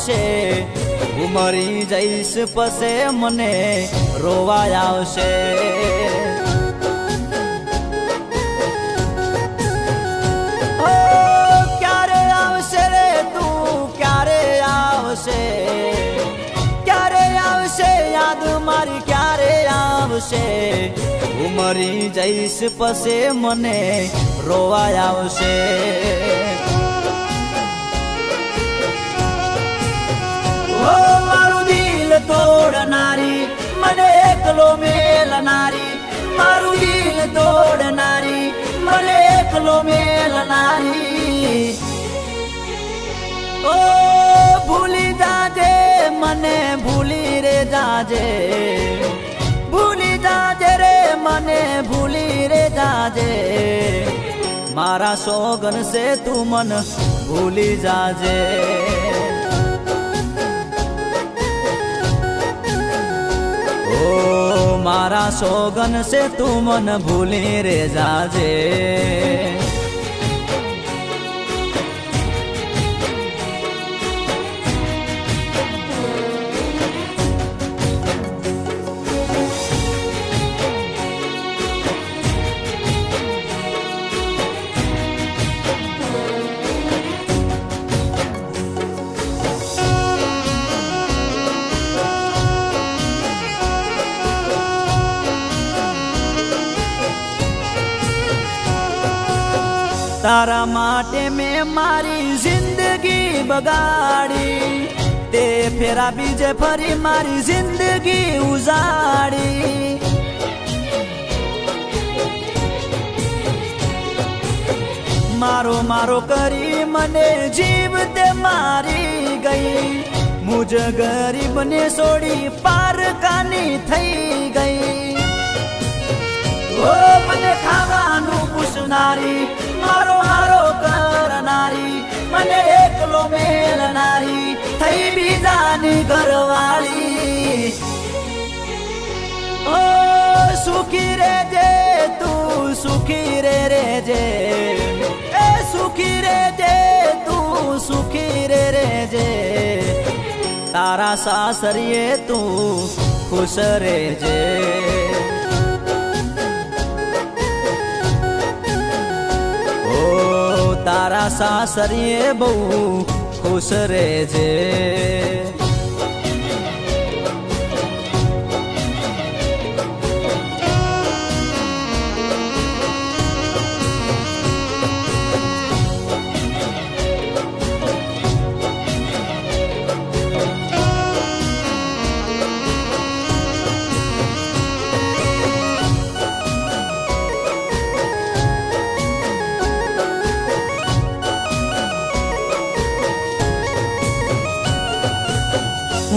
આવશે, હું મરી જઈશ પસે મને રોવાય આવશે। ક્યારે આવશે રે તું, ક્યારે આવશે, ક્યારે આવશે યાદ મારી, ક્યારે આવશે, હું મરી જઈશ પસે મને રોવાય આવશે। મારું દિલ તોડનારી, મને એકલો મેલનારી, મારું દિલ તોડનારી, મને એકલો મેલનારી। ઓ ભૂલી જાજે મને, ભૂલી રે જાજે, ભૂલી જાજે રે મને, ભૂલી રે જાજે, મારા સોગન સે તું મન ભૂલી જાજે। ओ मारा सोगन से तू मन भूली रे जाजे। तारा माटे में मारी जिंदगी बगाड़ी, ते फेरा बीजे फरी मारी जिंदगी उजाड़ी। मारो मारो करी मने जीव ते मारी गई, मुझ गरीब ने सोड़ी पार कानी थई गई। ओ मने खावानू पूछनारी, मारो मारो करनारी, मने एकलो मेलनारी, थई बीजानी घरवाली। ओ सुखी रे जे तू, सुखी रे जे, ए सुखी रे जे तू, सुखी रे जे, तारा सासरिये तू खुश रे जे। तारा सासरिये बहु खुश रे जे।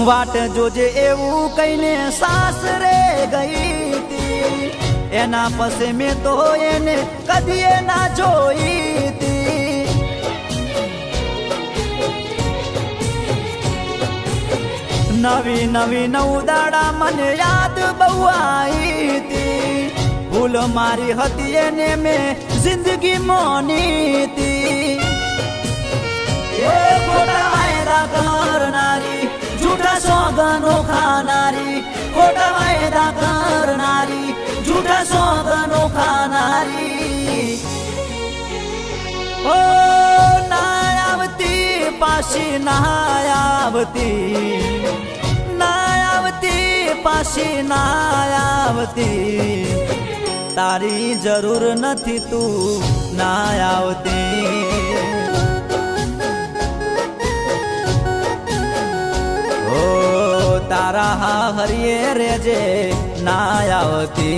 वाट जोजे एवं कईने सासरे गई थी, एना पसे में तो एने कदिए ना जोई थी। नवी नवी नवदाड़ा मन याद बहु आई थी, भूल मारी हती एने में जिंदगी मोनी थी। ये खोटा वायदा करनारी, झूठा सौगनो खानारी, खोटा वायदा करनारी, झूठा सौगनो खानारी। ओ नायावती पाशी नायावती, नायावती पाशी नायावती, तारी जरूर नथी तू नायावती। तारा हरिये रे जे नायावती।